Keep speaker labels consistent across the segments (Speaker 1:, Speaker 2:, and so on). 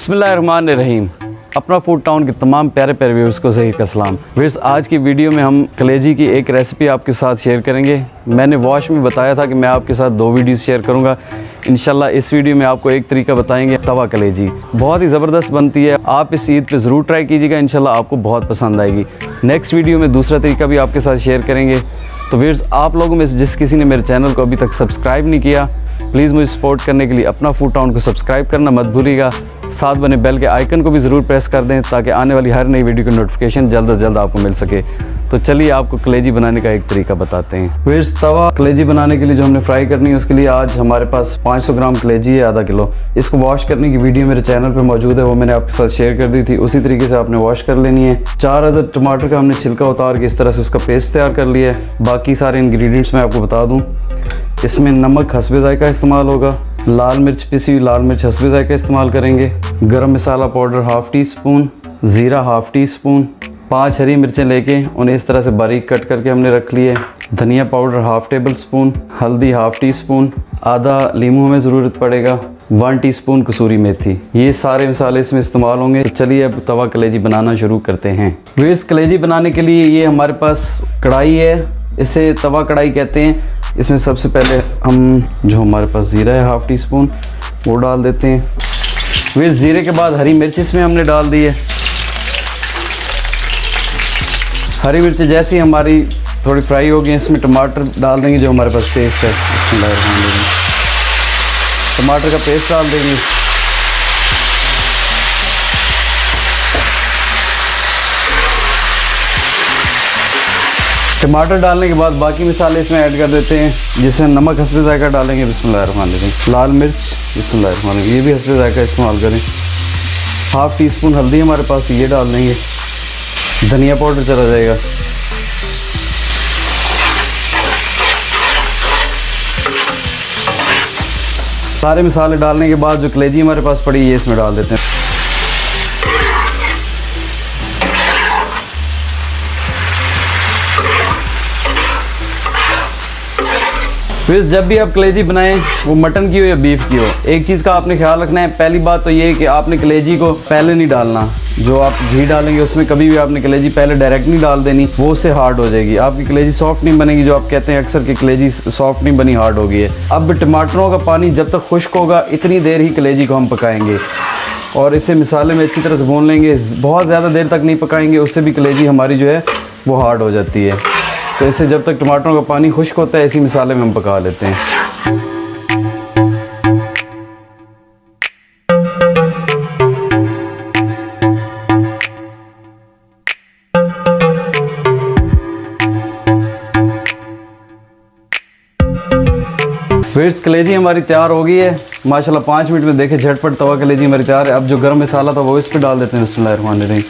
Speaker 1: बिस्मिल्लाहिर्रहमानिर्रहीम। अपना food town के तमाम प्यारे प्यारे व्यूअर्स को सही का सलाम। व्यूअर्स, आज की वीडियो में हम कलेजी की एक रेसिपी आपके साथ शेयर करेंगे। मैंने वॉश में बताया था कि मैं आपके साथ 2 वीडियोस शेयर करूंगा। इंशाल्लाह इस वीडियो में आपको एक तरीका बताएंगे, तवा कलेजी। बहुत ही ज़बरदस्त बनती है, आप इस ईद पे ज़रूर ट्राई कीजिएगा, इंशाल्लाह आपको बहुत पसंद आएगी। नेक्स्ट वीडियो में दूसरा तरीका भी आपके साथ शेयर करेंगे। तो व्यूअर्स, आप लोगों में जिस किसी ने मेरे चैनल को अभी तक सब्सक्राइब नहीं किया, प्लीज़ मुझे सपोर्ट करने के लिए अपना फूड टाउन को सब्सक्राइब करना मत भूलिएगा। साथ बने बेल के आइकन को भी ज़रूर प्रेस कर दें ताकि आने वाली हर नई वीडियो की नोटिफिकेशन जल्द से जल्द आपको मिल सके। तो चलिए आपको कलेजी बनाने का एक तरीका बताते हैं। व्यूअर्स, तवा कलेजी बनाने के लिए जो हमने फ्राई करनी है उसके लिए आज हमारे पास 500 ग्राम कलेजी है, आधा किलो। इसको वॉश करने की वीडियो मेरे चैनल पर मौजूद है, वो मैंने आपके साथ शेयर कर दी थी। उसी तरीके से आपने वॉश कर लेनी है। 4 अदद टमाटर का हमने छिलका उतार के इस तरह से उसका पेस्ट तैयार कर लिया है। बाकी सारे इंग्रेडिएंट्स मैं आपको बता दूँ। इसमें नमक हस्बे ज़ायका इस्तेमाल होगा, लाल मिर्च पिसी हुई लाल मिर्च हस्बे ज़ायका इस्तेमाल करेंगे, गरम मसाला पाउडर हाफ़ टी स्पून, ज़ीरा हाफ़ टी स्पून, 5 हरी मिर्चें लेके उन्हें इस तरह से बारीक कट करके हमने रख लिए। धनिया पाउडर हाफ़ टेबल स्पून, हल्दी हाफ़ टी स्पून, आधा लीमू हमें ज़रूरत पड़ेगा, 1 टीस्पून कसूरी मेथी। ये सारे मसाले इसमें इस्तेमाल होंगे। तो चलिए अब तवा कलेजी बनाना शुरू करते हैं। व्यूअर्स, कलेजी बनाने के लिए ये हमारे पास कढ़ाई है, इसे तवा कढ़ाई कहते हैं। इसमें सबसे पहले हम जो हमारे पास ज़ीरा है हाफ़ टी स्पून वो डाल देते हैं। फिर ज़ीरे के बाद हरी मिर्च इसमें हमने डाल दी है। हरी मिर्च जैसी ही हमारी थोड़ी फ्राई हो गई, इसमें टमाटर डाल देंगे जो हमारे पास पेस्ट है। टमाटर का पेस्ट डाल देंगे। टमाटर डालने के बाद बाकी मसाले इसमें ऐड कर देते हैं, जिसमें नमक हस्बे ज़ायका डालेंगे, बिस्मिल्लाहिर्रहमानिर्रहीम। लाल मिर्च बिस्मिल्लाहिर्रहमानिर्रहीम, ये भी हस्बे ज़ायका इस्तेमाल करें। हाफ़ टी स्पून हल्दी हमारे पास, ये डाल देंगे। धनिया पाउडर चला जाएगा। सारे मसाले डालने के बाद जो कलेजी हमारे पास पड़ी है इसमें डाल देते हैं। फिर जब भी आप कलेजी बनाएं, वो मटन की हो या बीफ की हो, एक चीज़ का आपने ख्याल रखना है। पहली बात तो ये है कि आपने कलेजी को पहले नहीं डालना। जो आप घी डालेंगे उसमें कभी भी आपने कलेजी पहले डायरेक्ट नहीं डाल देनी, वो उससे हार्ड हो जाएगी, आपकी कलेजी सॉफ्ट नहीं बनेगी। जो आप कहते हैं अक्सर कि कलेजी सॉफ्ट नहीं बनी, हार्ड हो गई है। अब टमाटरों का पानी जब तक खुश्क होगा इतनी देर ही कलेजी को हम पकाएंगे और इसे मसाले में अच्छी तरह से भून लेंगे। बहुत ज़्यादा देर तक नहीं पकाएंगे, उससे भी कलेजी हमारी जो है वो हार्ड हो जाती है। तो इसे जब तक टमाटरों का पानी खुश्क होता है इसी मसाले में हम पका लेते हैं। फिर कलेजी हमारी तैयार हो गई है माशाल्लाह। 5 मिनट में देखें झटपट तवा कलेजी हमारी तैयार है। अब जो गरम मसाला था वो इस पर डाल देते हैं, बिस्मिल्लाहिर्रहमानिर्रहीम।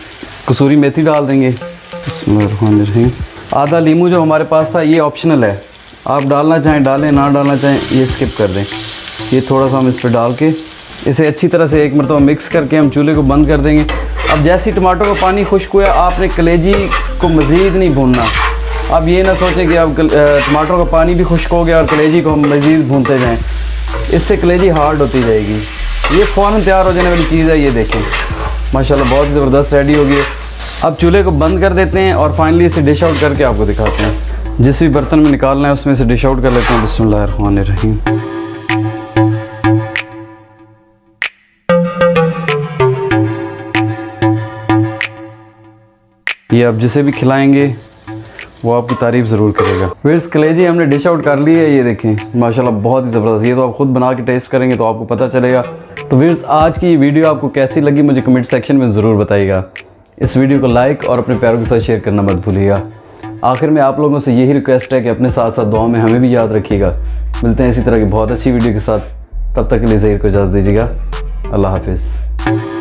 Speaker 1: कसूरी मेथी डाल देंगे, बिस्मिल्लाहिर्रहमानिर्रहीम। आधा लीमू जो हमारे पास था ये ऑप्शनल है, आप डालना चाहें डालें, ना डालना चाहें ये स्किप कर दें। ये थोड़ा सा हम इस पर डाल के इसे अच्छी तरह से एक मरतबा मिक्स करके हम चूल्हे को बंद कर देंगे। अब जैसे ही टमाटर का पानी खुश्क हुआ, आपने कलेजी को मज़ीद नहीं भूनना। अब ये ना सोचें कि अब टमाटरों का पानी भी खुश्क हो गया और कलेजी को हम मज़ीद भूनते जाएँ, इससे कलेजी हार्ड होती जाएगी। ये फ़ौरन तैयार हो जाने वाली चीज़ है। ये देखें माशाल्लाह बहुत ज़बरदस्त रेडी हो गई है। अब चूल्हे को बंद कर देते हैं और फाइनली इसे डिश आउट करके आपको दिखाते हैं। जिस भी बर्तन में निकालना है उसमें से डिश आउट कर लेते हैं, बिस्मिल्लाहिर्रहमानिर्रहीम। ये आप जिसे भी खिलाएंगे वो आपकी तारीफ़ ज़रूर करेगा। फिर कलेजी हमने डिश आउट कर ली है। ये देखें माशाल्लाह बहुत ही ज़बरदस्त। ये तो आप ख़ुद बना के टेस्ट करेंगे तो आपको पता चलेगा। तो फिर आज की वीडियो आपको कैसी लगी मुझे कमेंट सेक्शन में ज़रूर बताइएगा। इस वीडियो को लाइक और अपने प्यारों के साथ शेयर करना मत भूलिएगा। आखिर में आप लोगों से यही रिक्वेस्ट है कि अपने साथ साथ दुआ में हमें भी याद रखिएगा। मिलते हैं इसी तरह की बहुत अच्छी वीडियो के साथ, तब तक के लिए ज़हीर को इजाज़त दीजिएगा। अल्लाह हाफिज़।